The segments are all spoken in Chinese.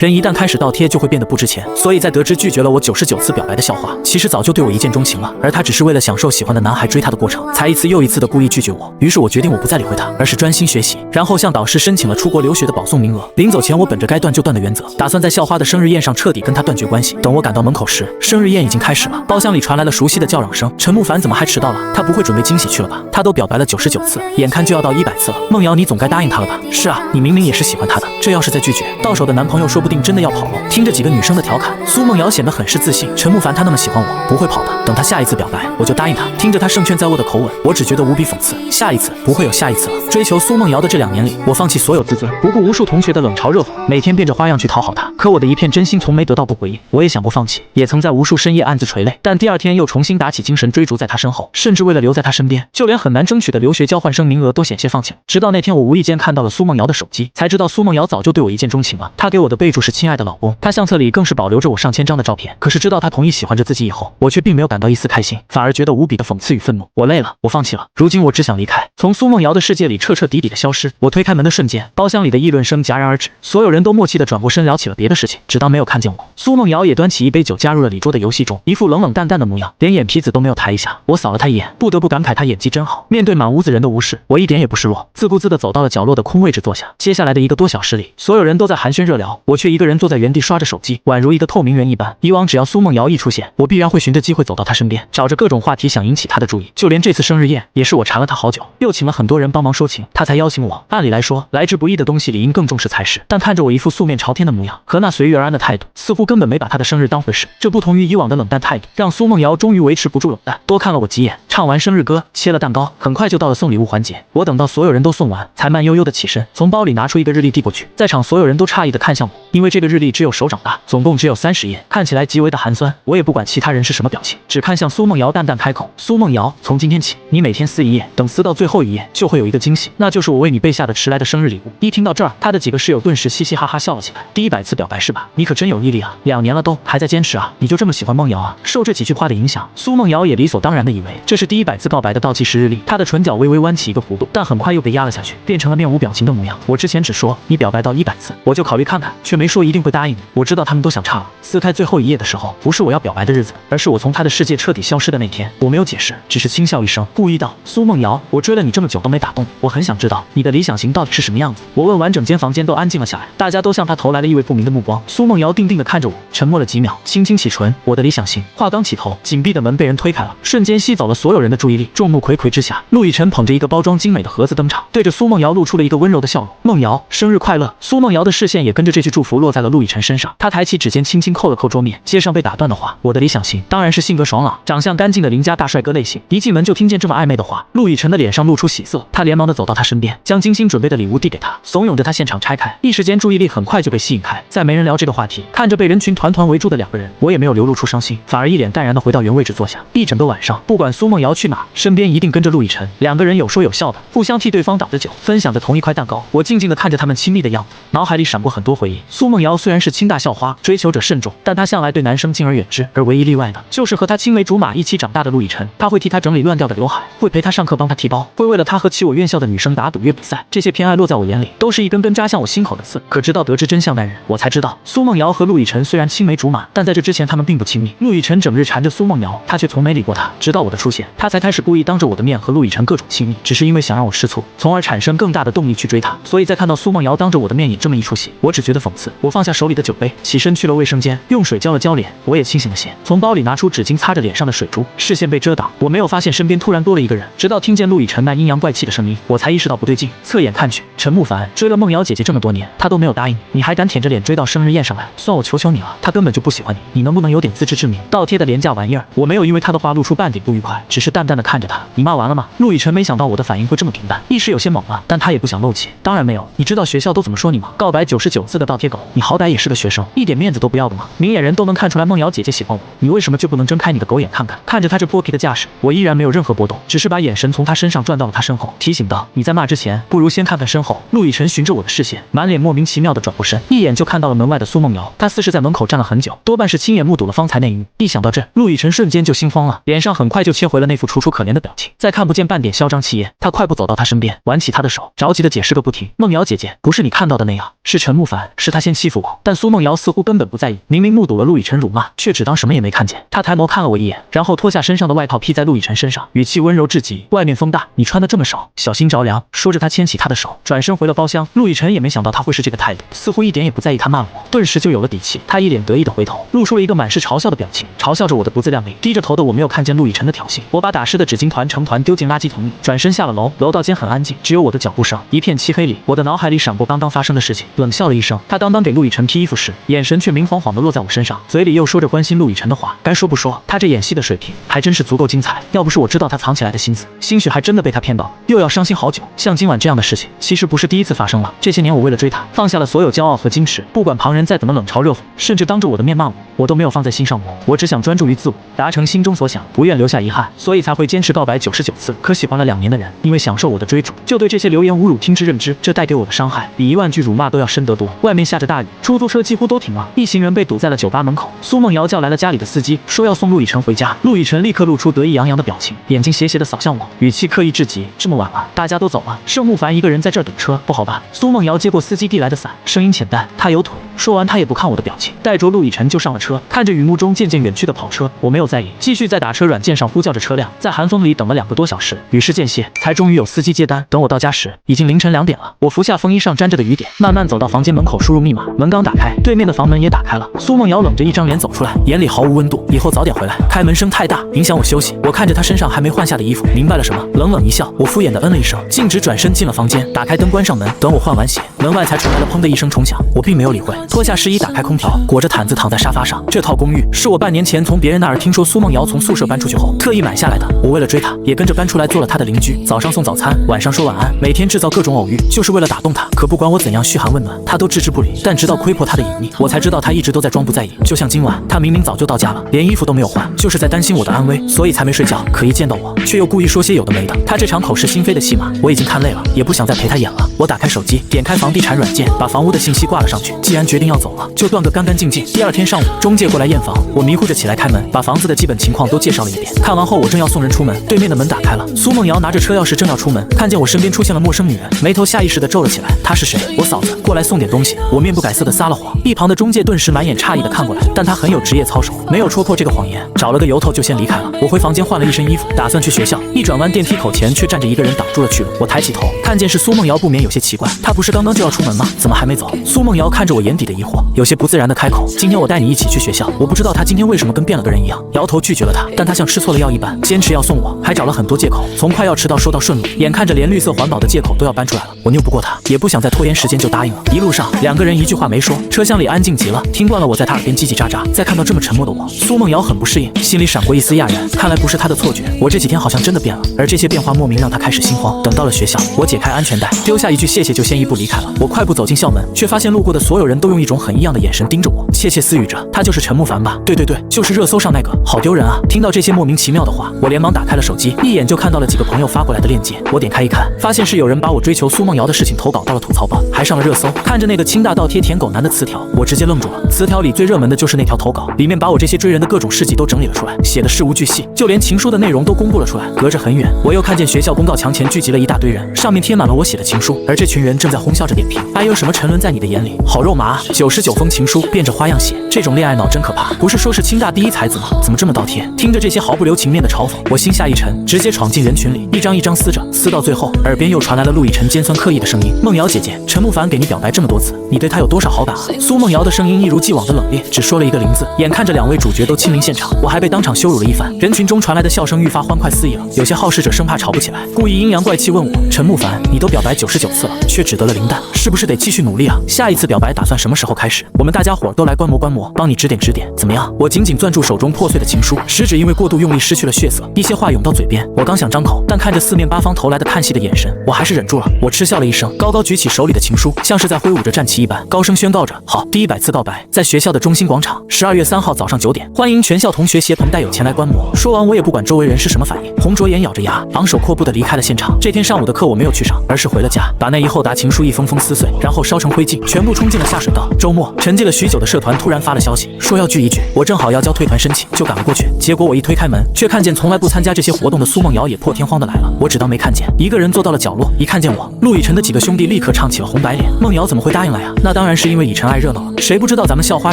人一旦开始倒贴，就会变得不值钱。所以在得知拒绝了我99次表白的校花，其实早就对我一见钟情了，而他只是为了享受喜欢的男孩追她的过程，才一次又一次的故意拒绝我。于是我决定我不再理会他，而是专心学习，然后向导师申请了出国留学的保送名额。临走前，我本着该断就断的原则，打算在校花的生日宴上彻底跟她断绝关系。等我赶到门口时，生日宴已经开始了，包厢里传来了熟悉的叫嚷声：陈慕凡怎么还迟到了？他不会准备惊喜去了吧？他都表白了99次，眼看就要到100次了。梦瑶，你总该答应他了吧？是啊，你明明也是喜欢他的，这要是再拒绝，到手的男朋友说不定真的要跑了。听着几个女生的调侃，苏梦瑶显得很是自信。陈慕凡他那么喜欢我，不会跑的。等他下一次表白，我就答应他。听着他胜券在握的口吻，我只觉得无比讽刺。下一次不会有下一次了。追求苏梦瑶的这2年里，我放弃所有自尊，不顾无数同学的冷嘲热讽，每天变着花样去讨好她。可我的一片真心从没得到过回应。我也想过放弃，也曾在无数深夜暗自垂泪，但第2天又重新打起精神追逐在她身后，甚至为了留在她身边，就连很难争取的留学交换生名额都险些放弃了。直到那天我无意间看到了苏梦瑶的手机，才知道苏梦瑶早就对我一见钟情了。她给我的备注是亲爱的老公，她相册里更是保留着我上千张的照片。可是知道她同意喜欢着自己以后，我却并没有感到一丝开心，反而觉得无比的讽刺与愤怒。我累了，我放弃了。如今我只想离开，从苏梦瑶的世界里彻彻底底的消失。我推开门的瞬间，包厢里的议论声戛然而止，所有人都默契地转过身聊起了别的事情，直到没有看见我。苏梦瑶也端起一杯酒加入了李桌的游戏中，一副冷冷淡淡的模样，连眼皮子都没有抬一下。我扫了她一眼，不得不感慨她演技真好。面对满屋子人的无视，我一点也不失落，自顾自地走到了角落的空位置坐下。接下来的1个多小时里，所有人都在寒暄热聊，我却一个人坐在原地刷着手机，宛如一个透明人一般。以往只要苏梦瑶一出现，我必然会寻着机会走到她身边，找着各种话题想引起她的注意。就连这次生日宴，也是我缠了她好久，又请了很多人帮忙收情，她才邀请我。按理来说，来之不易的东西理应更重视才是，但看着我一副素面朝天的模样和那随遇而安的态度，似乎根本没把她的生日当回事。这不同于以往的冷淡态度，让苏梦瑶终于维持不住冷淡，多看了我几眼，唱完生日歌，切了蛋糕，很快就到了送礼物环节。我等到所有人都送完，才慢悠悠的起身，从包里拿出一个日历递过去。在场所有人都诧异的看向我，因为这个日历只有手掌大，总共只有30页，看起来极为的寒酸。我也不管其他人是什么表情，只看向苏梦瑶，淡淡开口：苏梦瑶，从今天起，你每天撕1页，等撕到最后1页，就会有一个惊喜，那就是我为你备下的迟来的生日礼物。一听到这儿，他的几个室友顿时嘻嘻哈哈笑了起来。第100次表白是吧？你可真有毅力啊，2年了都还在坚持啊，你就这么喜欢梦瑶啊？受这几句话的影响，苏梦瑶也理所当然的以为这是第100次告白的倒计时日历，她的唇角微微弯起一个弧度，但很快又被压了下去，变成了面无表情的模样。我之前只说你表白到100次，我就考虑看看，却没说一定会答应你。我知道他们都想岔了。撕开最后1页的时候，不是我要表白的日子，而是我从他的世界彻底消失的那天。我没有解释，只是轻笑一声，故意道：苏梦瑶，我追了你这么久都没打动你，我很想知道你的理想型到底是什么样子。我问完，整间房间都安静了下来，大家都向他投来了意味不明的目光。苏梦瑶定定地看着我，沉默了几秒，轻轻启唇：我的理想型。话刚起头，紧闭的门被人推开了，瞬间吸走了所有人的注意力。众目睽睽之下，陆亦辰捧着一个包装精美的盒子登场，对着苏梦瑶露出了一个温柔的笑容：梦瑶，生日快乐。苏梦瑶的视线也跟着这句祝福落在了陆亦辰身上，他抬起指尖轻轻扣了扣桌面，接上被打断的话：我的理想型当然是性格爽朗、长相干净的邻家大帅哥类型。一进门就听见这么暧昧的话，陆亦辰的脸上露出喜色，他连忙的走到他身边，将精心准备的礼物递给他，怂恿着他现场拆开。一时间注意力很快就被吸引开，再没人聊这个话题。看着被人群团团围住的2个人，我也没有流露出伤心，反而一脸淡然的回到原位置坐下。一整个晚上，不管苏梦瑶去哪，身边一定跟着陆亦辰，2个人有说有笑的，互相替对方倒着酒，分享着同一块蛋糕。我静静的看着他们亲密的样子，脑海里闪过很多回忆。苏梦瑶虽然是清大校花，追求者慎重，但她向来对男生敬而远之，而唯一例外的就是和她青梅竹马一起长大的陆亦辰。他会替她整理乱掉的刘海，会陪她上课帮她提包，会为了她和起我院校的女生打赌约比赛。这些偏爱落在我眼里，都是一根根扎向我心口的刺。可直到得知真相那日，我才知道苏梦瑶和陆亦辰虽然青梅竹马，但在这之前他们并不亲密。陆亦辰整日缠着苏梦瑶，他却从没理过她。直到我的出现，他才开始故意当着我的面和陆亦辰各种亲密，只是因为想让我吃醋，从而产生更大的动力去追她。所以在看到苏梦瑶当着我的面演这么一出戏，我只觉得讽刺。我放下手里的酒杯，起身去了卫生间，用水浇了浇脸。我也清醒了些，从包里拿出纸巾擦着脸上的水珠，视线被遮挡，我没有发现身边突然多了一个人。直到听见陆亦辰那阴阳怪气的声音，我才意识到不对劲。侧眼看去，陈慕凡追了梦瑶姐姐这么多年，他都没有答应你，你还敢舔着脸追到生日宴上来？算我求求你了，他根本就不喜欢你，你能不能有点自知之明？倒贴的廉价玩意儿！我没有因为他的话露出半点不愉快，只是淡淡的看着他。你骂完了吗？陆亦辰没想到我的反应会这么平淡，一时有些懵了，但他也不想露怯。当然没有，你知道学校都怎么说你吗？告白99次的倒贴狗，你好歹也是个学生，一点面子都不要的吗？明眼人都能看出来梦瑶姐姐喜欢我，你为什么就不能睁开你的狗眼看看？看着他这泼皮的架势，我依然没有任何波动，只是把眼神从他身上转到了他身后，提醒道：你在骂之前，不如先看看身后。陆亦辰循着我的视线，满脸莫名其妙的转过身，一眼就看到了门外的苏梦瑶。她似是在门口站了很久，多半是亲眼目睹了方才那一幕。一想到这，陆亦辰瞬间就心慌了，脸上很快就切回了那副楚楚可怜的表情，再看不见半点嚣张气焰。他快步走到他身边，挽起他的手，着急的解释个不停：梦瑶姐姐，不是你看到的那样，是陈慕凡，是他先先欺负我，但苏梦瑶似乎根本不在意，明明目睹了陆亦辰辱骂，却只当什么也没看见。她抬眸看了我一眼，然后脱下身上的外套披在陆亦辰身上，语气温柔至极：“外面风大，你穿的这么少，小心着凉。”说着，她牵起他的手，转身回了包厢。陆亦辰也没想到他会是这个态度，似乎一点也不在意他骂我，顿时就有了底气。他一脸得意的回头，露出了一个满是嘲笑的表情，嘲笑着我的不自量力。低着头的我没有看见陆亦辰的挑衅，我把打湿的纸巾团成团丢进垃圾桶里，转身下了楼。楼道间很安静，只有我的脚步声。一片漆黑里，我的脑海里闪过刚刚发生的事情，冷笑了一声。他当给陆亦辰披衣服时，眼神却明晃晃的落在我身上，嘴里又说着关心陆亦辰的话。该说不说，他这演戏的水平还真是足够精彩。要不是我知道他藏起来的心思，兴许还真的被他骗到，又要伤心好久。像今晚这样的事情，其实不是第一次发生了。这些年我为了追他，放下了所有骄傲和矜持，不管旁人再怎么冷嘲热讽，甚至当着我的面骂我都没有放在心上过。我只想专注于自我，达成心中所想，不愿留下遗憾，所以才会坚持告白99次。可喜欢了2年的人，因为享受我的追逐，就对这些流言侮辱听之任之，这带给我的伤害比1万句辱骂都要深得多。外面下着大雨，出租车几乎都停了，一行人被堵在了酒吧门口。苏梦瑶叫来了家里的司机，说要送陆亦辰回家。陆亦辰立刻露出得意洋洋的表情，眼睛斜斜的扫向我，语气刻意至极：“这么晚了，大家都走了，盛慕凡一个人在这儿等车，不好吧？”苏梦瑶接过司机递来的伞，声音浅淡：“他有腿。”说完，他也不看我的表情，带着陆亦辰就上了车。看着雨幕中渐渐远去的跑车，我没有在意，继续在打车软件上呼叫着车辆，在寒风里等了2个多小时，雨势渐歇，才终于有司机接单。等我到家时，已经凌晨2点了。我服下风衣上沾着的雨点，慢慢走到房间门口，输入密码，门刚打开，对面的房门也打开了。苏梦瑶冷着一张脸走出来，眼里毫无温度。以后早点回来，开门声太大，影响我休息。我看着她身上还没换下的衣服，明白了什么，冷冷一笑。我敷衍的嗯了一声，径直转身进了房间，打开灯，关上门。等我换完鞋，门外才传来了砰的一声重响。我并没有理会，脱下湿衣，打开空调，裹着毯子躺在沙发上。这套公寓是我半年前从别人那儿听说苏梦瑶从宿舍搬出去后特意买下来的。我为了追她，也跟着搬出来做了她的邻居，早上送早餐，晚上说晚安，每天制造各种偶遇，就是为了打动她。可不管我怎样嘘寒问暖，她都置之不理。但直到窥破她的隐秘，我才知道她一直都在装不在意。就像今晚，她明明早就到家了，连衣服都没有换，就是在担心我的安危，所以才没睡觉。可一见到我，却又故意说些有的没的。她这场口是心非的戏码，我已经看累了，也不想再陪她演了。我打开手机，点开房地产软件，把房屋的信息挂了上去。既然决定要走了，就断个干干净净。第2天上午，中介过来验房，我迷糊着起来开门，把房子的基本情况都介绍了一遍。看完后，我正要送人出门，对面的门打开了，苏梦瑶拿着车钥匙正要出门，看见我身边出现了陌生女人，眉头下意识地皱了起来。她是谁？我嫂子，过来送点东西。我面不改色地撒了谎。一旁的中介顿时满眼诧异地看过来，但他很有职业操守，没有戳破这个谎言，找了个由头就先离开了。我回房间换了一身衣服，打算去学校。一转弯，电梯口前却站着一个人挡住了去路。我抬起头，看见是苏梦瑶，不免有些奇怪，她不是刚刚就要出门吗？怎么还没走？苏梦瑶看着我眼底的疑惑，有些不自然地开口：“今天我带你一起去学校。”我不知道她今天为什么跟变了个人一样，摇头拒绝了她，但她像吃错了药一般，坚持要送我，还找了很多借口，从快要迟到说到顺路，眼看着连绿色环保的借口都要搬出来了，我拗不过她，也不想再拖延时间，就答应了。一路上2个人一句话没说，车厢里安静极了，听惯了我在她耳边叽叽喳喳，再看到这么沉默的我，苏梦瑶很不适应，心里闪过一丝讶然，看来不是她的错觉，我这几天好像真的变了。而这些变化莫名让她开始心慌。等到了学校，我解开安全带，丢下一句谢谢就先一步离开了。我快步走进校门，却发现路过的所有人都用一种很异样的眼神盯着我，窃窃私语着：“他就是陈慕凡吧？”“对，就是热搜上那个。”好丢人啊！听到这些莫名其妙的话，我连忙打开了手机，一眼就看到了几个朋友发过来的链接。我点开一看，发现是有人把我追求苏梦瑶的事情投稿到了吐槽包，还上了热搜。看着那个清大倒贴舔狗男的词条，我直接愣住了。词条里最热门的就是那条投稿，里面把我这些追人的各种事迹都整理了出来，写的事无巨细，就连情书的内容都公布了出来。隔着很远，我又看见学校公告墙前聚集了一大堆人，上面贴满了我写的情书，而这群人正在哄笑着点评：“哎呦，什么沉沦在你的眼里，好肉麻啊！99封情书，变着花样写，这种恋爱脑真可怕。不是说是清大第一才子吗？怎么这么倒贴？”听着这些毫不留情面的嘲讽，我心下一沉，直接闯进人群里，一张一张撕着，撕到最后，耳边又传来了陆亦辰尖酸刻意的声音：“梦瑶姐姐，陈慕凡给你表白这么多次，你对他有多少好感啊？”苏梦瑶的声音一如既往的冷冽，只说了一个林字。眼看着2位主角都亲临现场，我还被当场羞辱了一番。人群中传来的笑声愈发欢快肆意了，有些好事者生怕吵不起来，故意阴阳怪气问我：“陈慕凡，你都表白99次了，却只得了0蛋，是不是得继续努力啊？下一次表白打算什么时候开始？我们大家伙都来观摩，帮你指点指点，怎么样？”我紧紧攥住手中破碎的情书，食指因为过度用力失去了血色，一些话涌到嘴边。我刚想张口，但看着四面八方投来的看戏的眼神，我还是忍住了。我嗤笑了一声，高高举起手里的情书，像是在挥舞着战旗一般，高声宣告着：“好，第100次告白，在学校的中心广场，12月3号早上9点，欢迎全校同学携同带友前来观摩。”说完，我也不管周围人是什么反应，红着眼咬着牙，昂首阔步地离开了现场。这天上午的课我没有去上，而是回了家，把那一厚沓情书一封封撕碎，然后烧成灰烬，全部冲进了下水道。周末沉寂了许久的社团突然发了消息，说要聚一聚。我正好要交退团申请，就赶了过去。结果我一推开门，却看见从来不参加这些活动的苏梦瑶也破天荒的来了。我只当没看见，一个人坐到了角落。一看见我，陆以晨的几个兄弟立刻唱起了红白脸。梦瑶怎么会答应了呀？那当然是因为以晨爱热闹了。谁不知道咱们校花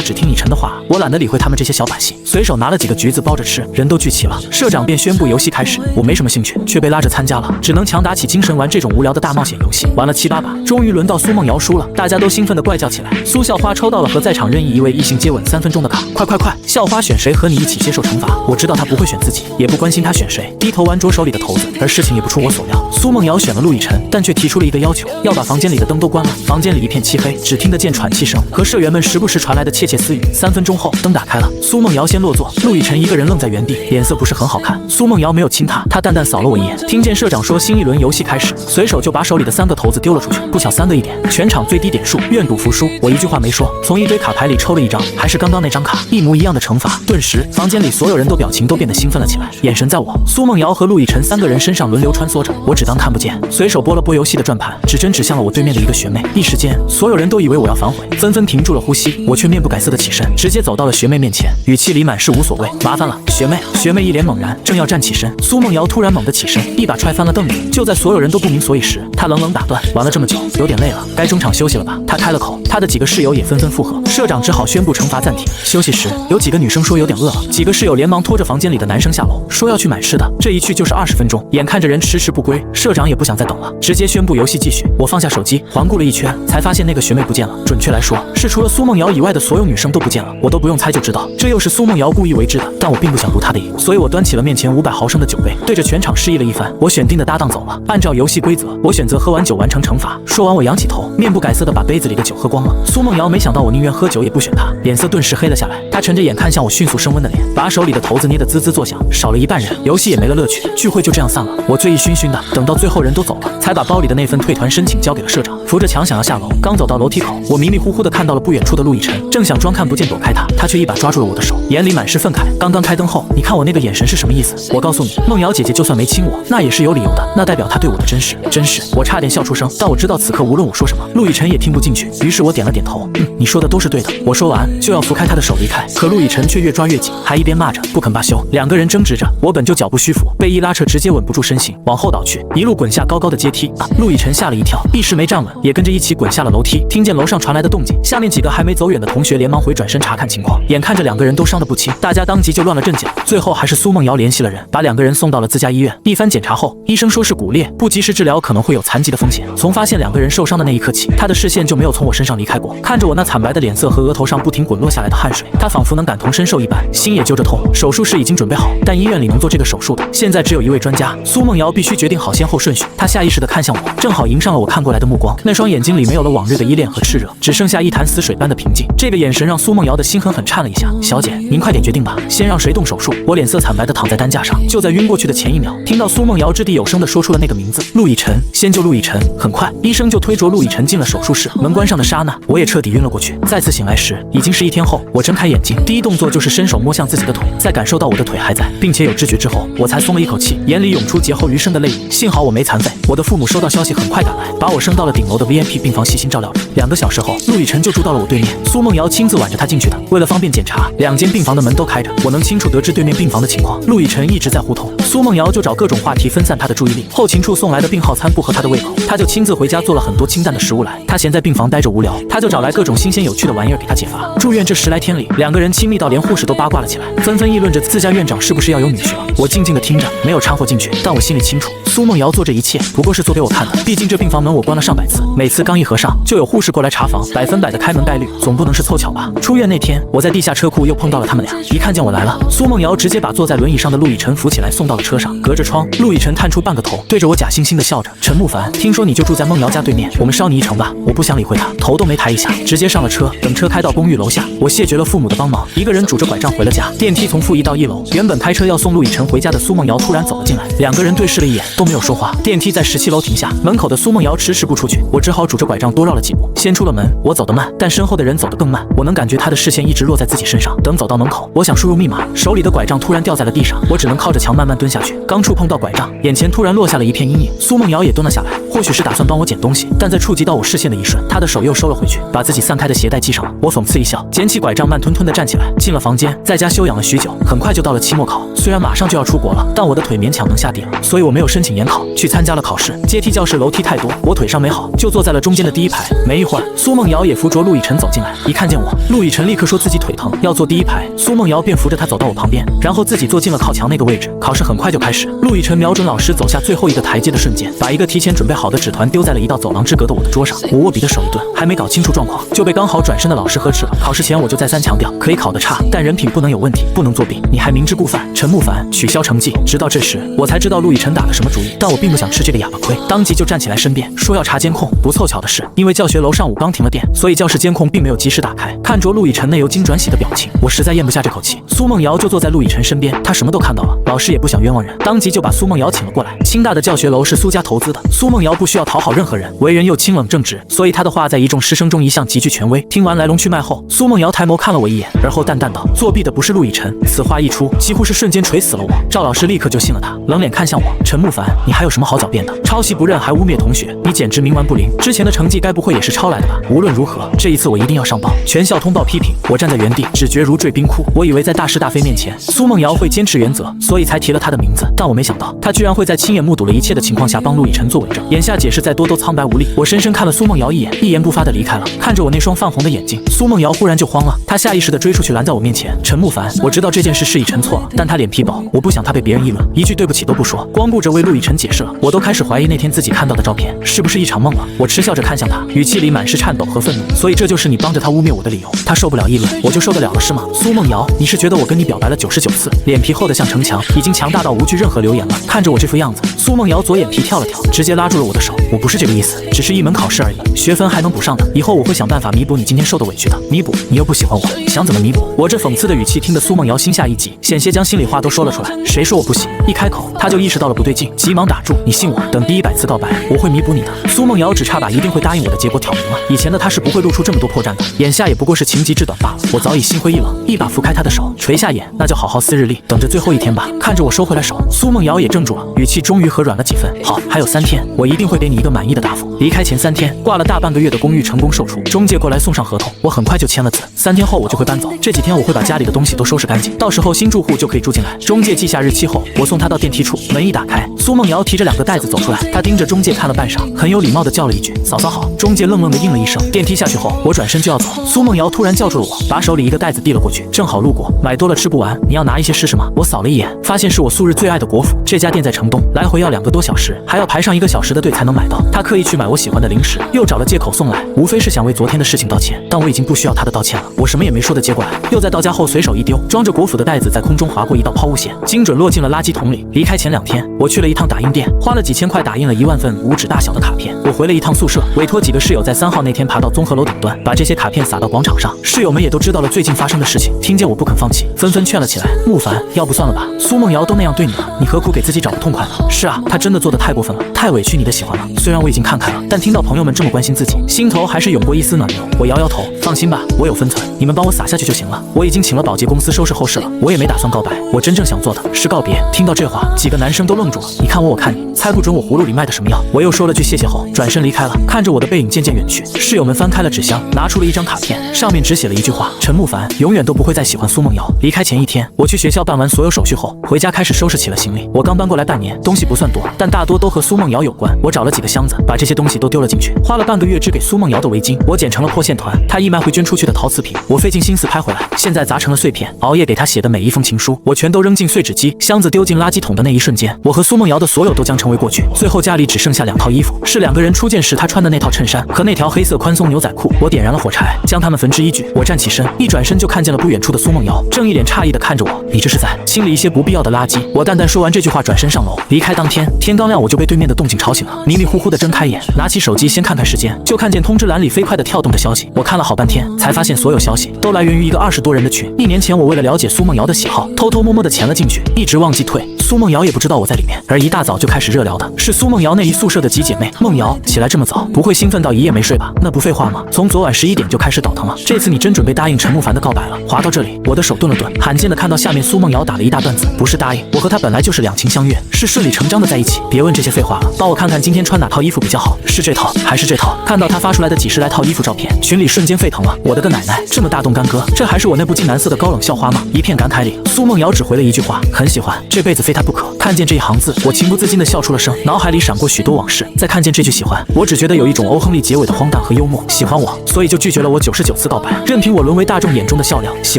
只听以晨的话？我懒得理会他们这些小把戏，随手拿了几个橘子包着吃。人都聚齐了，社长便宣布游戏开始。我没什么兴趣，却被拉着参加了，只能强打起精神玩这种无聊的大冒险游戏。玩了7、8把，终于轮到苏梦瑶输了，大家都兴奋地怪叫起来。苏校花抽到了和在场任意一位异性接吻3分钟的卡，快，校花选谁和你一起接受惩罚？我知道她不会选自己，也不关心她选谁，低头玩着手里的骰子。而事情也不出我所料，苏梦瑶选了陆亦辰，但却提出了一个要求，要把房间里的灯都关了。房间里一片漆黑，只听得见喘气声和社员们时不时传来的窃窃私语。3分钟后，灯打开了，苏梦瑶先落座，陆亦辰一个人愣在原地，脸色不是很好看。苏梦瑶没有亲他，她淡淡扫了我一眼，听见社长说新一轮游戏开始，随手就把手里的3个骰子丢了出去，不巧3个1点，全场最低点数，愿赌服输。我一句话没说，从一堆卡牌里抽了一张，还是刚刚那张卡，一模一样的惩罚。顿时，房间里所有人都表情都变得兴奋了起来，眼神在我、苏梦瑶和陆亦辰3个人身上轮流穿梭着，我只当看不见，随手拨了拨游戏的转盘，指针指向了我对面的一个学妹。一时间，所有人都以为我要反悔，纷纷停住了呼吸。我却面不改色的起身，直接走到了学妹面前，语气里满是无所谓。麻烦了，学妹。学妹一脸懵然，正要站起身，苏梦瑶突然猛地起身，一把踹翻了凳子。就在所有人都不明所以时，她冷冷打断：玩了这么久，有点累了，该中场休息了吧？她开了口，她的几个室友也纷纷附和。社长只好宣布惩罚暂停。休息时，有几个女生说有点饿了，几个室友连忙拖着房间里的男生下楼，说要去买吃的。这一去就是20分钟，眼看着人迟迟不归，社长也不想再等了，直接宣布游戏继续。我放下手机，环顾了一圈，才发现那个学妹不见了。准确来说，是除了苏梦瑶以外的所有女生都不见了。我都不用猜就知道，这又是苏梦瑶故意为之的。但我并不想入她的意，所以我端起了面前500毫升的酒杯，对着全场示意了一番。我选定的搭档走了，按照游戏规则，我选择喝完酒完成惩罚。说完，我仰起头，面不改色地把杯子里的酒喝光了。苏梦瑶没想到我宁愿喝酒也不选她，脸色顿时黑了下来。她沉着眼看向我迅速升温的脸，把手里的骰子捏得滋滋作响，少了一半人，游戏也没了乐趣，聚会就这样散了。我醉意醺醺的，等到最后人都走了，才把包里的那份退团申请交给了社长，扶着墙想要下楼。刚走到楼梯口，我迷迷糊糊的看到了不远处的陆亦辰，正想装看不见躲开他，他却一把抓住了我的手，眼里满是愤慨。刚刚开灯后，你看我那个眼神是什么意思？我告诉你，梦瑶姐姐就算没亲我，那也是有理由的，那代表她对我的珍视。真是，我差点笑出声，但我知道此刻无论我说什么，陆亦辰也听不进去，于是我点了点头，你说的都是对的。我说完就要扶开他的手离开，可陆亦辰却越抓越紧，还一边骂着不肯罢休。两个人争执着，我本就脚步虚浮，被一拉扯直接稳不住身形，往后倒去，一路滚下高高的阶梯。陆亦辰吓了一跳，一时没站稳，也跟着一起滚下了楼梯。听见楼上传来的动静，下面几个还没走远的同学连忙回转身查看情况，眼看着两个人都伤得不轻，大家当即就乱了阵脚。最后还是苏梦瑶联系了人，把两个人送到了自家医院。一番检查后，医生说是骨裂，不及时治疗可能会有残疾的风险。从发现两个人受伤的那一刻起，他的视线就没有从我身上离开过。看着我那惨白的脸色和额头上不停滚落下来的汗水，他仿佛能感同身受一般，心也揪着痛。手术室已经准备好，但医院里能做这个手术的现在只有一位专家。苏梦瑶必须决定好先后顺序。她下意识地看向我，正好迎上了我看过来的目光，那双眼睛里没有了往日的依恋和炽热，只剩下一潭死水般的平静。这个眼神让苏梦瑶的心狠狠颤了一下。小姐，您快点决定吧，先让谁动手术？我脸色惨白地躺在担架上，就在晕过去的前一秒，听到苏梦瑶掷地有声地说出了那个名字：陆亦辰。先救陆亦辰。很快，医生就推着陆亦辰进了手术室。门关上的刹那，我也彻底晕了过去。再次醒来时，已经是1天后。我睁开眼睛，第一动作就是伸手摸向自己的腿，在感受到我的腿还在，并且有知觉之后，我才松了一口气，眼里涌出劫后余生的泪意。幸好我没残废。我的父母收到消息很快赶来，把我升到了顶楼的 VIP 病房细心照料着。2个小时后，陆亦辰就住到了我对面，苏梦瑶亲自挽着他进去的。为了方便检查，2间病房的门都开着，我能清楚得知对面病房的情况。陆亦辰一直在互通，苏梦瑶就找各种话题分散他的注意力。后勤处送来的病号餐不合他的胃口，他就亲自回家做了很多清淡的食物来。他嫌在病房待着无聊，他就找来各种新鲜有趣的玩意儿给他解乏。住院这10来天里，2个人亲密到连护士都八卦了起来，纷纷议论着自家院长是不是要有女婿了。我静静地听着，没有掺和进去，但我心里清楚，苏梦瑶做这一切不过是做给我看的。毕竟这病房门我关了上百次，每次刚一合上，就有护士过来查房，100%的开门概率，总不能是凑巧吧？出院那天，我在地下车库又碰到了他们俩。一看见我来了，苏梦瑶直接把坐在轮椅上的陆亦辰扶起来送到了车上。隔着窗，陆亦辰探出半个头，对着我假惺惺地笑着：“陈慕凡，听说你就住在梦瑶家对面，我们捎你一程吧。”我不想理会他，头都没抬一下，直接上了车。等车开到公寓楼下，我谢绝了父母的帮忙，一个人拄着拐杖回了家。电梯从负1到1楼，原本开车要送陆亦辰回家的苏梦瑶突然走了进来，2个人对视了一眼，都没没有说话。电梯在17楼停下，门口的苏梦瑶迟迟不出去，我只好拄着拐杖多绕了几步，先出了门。我走得慢，但身后的人走得更慢，我能感觉他的视线一直落在自己身上。等走到门口，我想输入密码，手里的拐杖突然掉在了地上，我只能靠着墙慢慢蹲下去。刚触碰到拐杖，眼前突然落下了一片阴影。苏梦瑶也蹲了下来，或许是打算帮我捡东西，但在触及到我视线的一瞬，她的手又收了回去，把自己散开的鞋带系上了。我讽刺一笑，捡起拐杖，慢吞吞地站起来，进了房间，在家休养了许久，很快就到了期末考。虽然马上就要出国了，但我的腿勉强能下地了，所以我没有申请研考，去参加了考试。阶梯教室楼梯太多，我腿伤没好，就坐在了中间的第一排。没一会儿，苏梦瑶也扶着陆亦辰走进来，一看见我，陆亦辰立刻说自己腿疼，要坐第一排，苏梦瑶便扶着他走到我旁边，然后自己坐进了靠墙那个位置。考试很快就开始，陆亦辰瞄准老师走下最后一个台阶的瞬间，把一个提前准备好的纸团丢在了一道走廊之隔的我的桌上。我握笔的手一顿，还没搞清楚状况，就被刚好转身的老师呵斥了。考试前我就再三强调，可以考得差，但人品不能有问题，不能作弊。你还明知故犯。陈慕凡取消成绩。直到这时，我才知道陆亦辰打了什么主意，但我并不想吃这个哑巴亏，当即就站起来申辩，说要查监控。不凑巧的是，因为教学楼上午刚停了电，所以教室监控并没有及时打开。看着陆亦辰内由精转喜的表情，我实在咽不下这口气。苏梦瑶就坐在陆亦辰身边，她什么都看到了，老师也不想冤枉人，当即就把苏梦瑶请了过来。清大的教学楼是苏家投资的，苏梦瑶不需要讨好任何人，为人又清冷正直，所以她的话在一众师生中一向极具权威。听完来龙去脉后，苏梦瑶抬眸看了我一眼，而后淡淡道：“作弊的不是陆亦辰。”此话一出，几乎是瞬间锤死了我。赵老师立刻就信了他，冷脸看向我：“陈慕凡，你还有什么好狡辩的？抄袭不认还污蔑同学，你简直冥顽不灵。之前的成绩该不会也是抄来的吧？无论如何，这一次我一定要上报，全校通报批评。”我站在原地，只觉如坠冰窟。我以为在大是大非面前，苏梦瑶会坚持原则，所以才提了他的名字，但我没想到他居然会在亲眼目睹了一切的情况下帮陆亦辰做伪证。眼下解释再多都苍白无力。我深深看了苏梦瑶一眼，一言不发地离开了。看着我那双泛红的眼睛，苏梦瑶忽然就慌了，她下意识地追出去拦在我面前：“陈慕凡，我知道这件事是以辰错了，但他脸皮薄，我不想他被别人议论，一句对不起都不说，光顾着为陆亦辰解释了。我都开始怀疑那天自己看到的照片是不是一场梦了。”我嗤笑着看向他，语气里满是颤抖和愤怒：“所以这就是你帮着他污蔑我的理由？他受不了议论，我就受得了了是吗？”苏梦瑶，你是觉得我跟你表白了99次，脸皮厚得像城墙，已经强大到无惧任何流言了？看着我这副样子，苏梦瑶左眼皮跳了跳，直接拉住了我的手：“我不是这个意思，只是一门考试而已，学分还能补上的，以后我会想办法弥补你今天受的委屈的。弥补？你又不喜欢我，想怎么弥补？”我这讽刺的语气听得苏梦瑶心下一急，险些将心里话都说了出来。谁说我不行？一开口，他就意识到了不对劲，急忙打住：“你信我，等第100次告白，我会弥补你的。”苏梦瑶只差把一定会答应我的结果挑明了，以前的他是不会露出这么多破绽的，眼下也不过是情急志短罢了。我早已心灰意冷，一把扶开他的手，垂下眼：“那就好好撕日历，等着最后一天吧。”看着我收回来手，苏梦瑶也怔住了，语气终于和软了几分：“好，还有3天，我一定会给你一个满意的答复。”离开前3天，挂了大半个月的公寓成功售出，中介过来送上合同，我很快就签了字。3天后我就会搬走，这几天我会把家里的东西都收拾干净，到时候新住户就可以住进来。中介记下日期后，我送他到电梯处，门一打开，苏梦瑶提着2个袋子走出来，她盯着中介看了半晌，很有礼貌地叫了一句：“嫂嫂好。”中介愣愣地应了一声。电梯下去后，我转身就要走，苏梦瑶突然叫住了我，把手里一个袋子递了过去：“正好路过，买多了吃不完，你要拿一些试试吗？”我扫了一眼，发现是我素日最爱的国府，这家店在城东，来回要2个多小时，还要排上1个小时的队才能买到。他刻意去买我喜欢的零食，又找了借口送来，无非是想为昨天的事情道歉，但我已经不需要他的道歉了。我什么也没说的接过来，又在到家后随手一丢，装着国府的袋子在空中划过一道抛物线，精准落进了垃圾桶里。离开前2天，我去了一趟打印店，花了几千块打印了1万份5指大小的卡片。我回了一趟宿舍，委托几个室友在3号那天爬到综合楼顶端，把这些卡片撒到广场上。室友们也都知道了最近发生的事情，听见我不肯放弃，纷纷劝了起来：“慕凡，要不算了吧，苏梦瑶都那样对你了，你何苦给自己找不痛快呢？”是啊，他真的做得太过分了，太委屈你的喜欢了。虽然我已经看开了，但听到朋友们这么关心自己，心头还是涌过一丝暖流。我摇摇头：“放心吧，我有分寸，你们帮我撒下去就行了。我已经请了保洁公司收拾后事了，我也没打算告白，我真正想做的是告别。”听到这话，几个男生都愣住了，你看我，我看你，猜不准我葫芦里卖的什么药。我又说了句谢谢后，转身离开了。看着我的背影渐渐远去，室友们翻开了纸箱，拿出了一张卡片，上面只写了一句话：“陈慕凡永远都不会再喜欢苏梦瑶。”离开前1天，我去学校办完所有手续后，回家开始收拾起了行李。我刚搬过来半年，东西不算多，但大多都和苏梦瑶有关。我找了几个箱子，把这些东西都丢了进去，花了半个月织给苏梦瑶的围巾，我剪成了破线团，她义卖会捐出去的陶瓷瓶，我费尽心思拍回来，现在砸成了碎片。熬夜给她写的每一封情书，我全都扔进碎纸机，箱子丢进垃圾桶的那一瞬间，我和苏梦瑶的所有都将成为过去。最后家里只剩下2套衣服，是2个人初见时她穿的那套衬衫和那条黑色宽松牛仔裤。我点燃了火柴，将它们焚之一炬。我站起身，一转身就看见了不远处的苏梦瑶，正一脸诧异地看着我：“你这是在清理一些不必要的垃圾？”我淡淡说完这句话，转身上楼。离开当天，天刚亮我就被对面的动静吵醒了，迷迷糊糊地睁开眼，拿起手机先看看时间，就看见通知栏里飞快地跳动的消息。我看了好半天，才发现所有消息都来源于一个20多人的群。1年前我为了了解苏梦瑶的喜好，偷偷摸摸地潜了进去，一直忘记退。苏梦瑶也不知道我在里面，而一大早就开始热聊的是苏梦瑶那一宿舍的几姐妹。梦瑶，起来这么早，不会兴奋到一夜没睡吧？那不废话吗？从昨晚11点就开始倒腾了，这次你真准备答应陈慕凡的告白了？滑到这里，我的手顿了顿，罕见的看到下面苏梦瑶打了一大段字，不是答应，我和他本来就是两情相悦，是顺理成章的在一起。别问这些废话了，帮我看看今天穿哪套衣服比较好，是这套还是这套？看到他发出来的几十来套衣服照片，群里瞬间沸腾了。我的个奶奶，这么大动干戈，这还是我那部近蓝色的高冷校花吗？一片感慨里，苏梦瑶只回了一句话：很喜欢，这辈子非他不可。看见这一行字，我情不自禁的笑出了声，脑海里闪过许多往事。再看见这句喜欢，我只觉得有一种欧亨利结尾的荒诞和幽默。喜欢我，所以就拒绝了我99次告白，任凭我沦为大众眼中的笑料。喜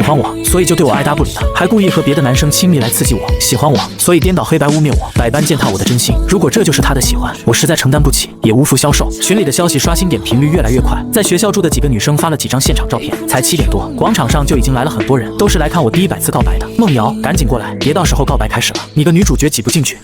欢我，所以就对我爱答不理的，还故意和别的男生亲密来刺激我。喜欢我，所以颠倒黑白污蔑我，百般践踏我的真心。如果这就是他的喜欢，我实在承担不起，也无福消受。群里的消息刷新点频率越来越快，在学校住的几个女生发了几张现场照片，才7点多，广场上就已经来了很多人，都是来看我第100次告白的。梦瑶，赶紧过来，别到时候告白开始了，你个女主角挤不进去。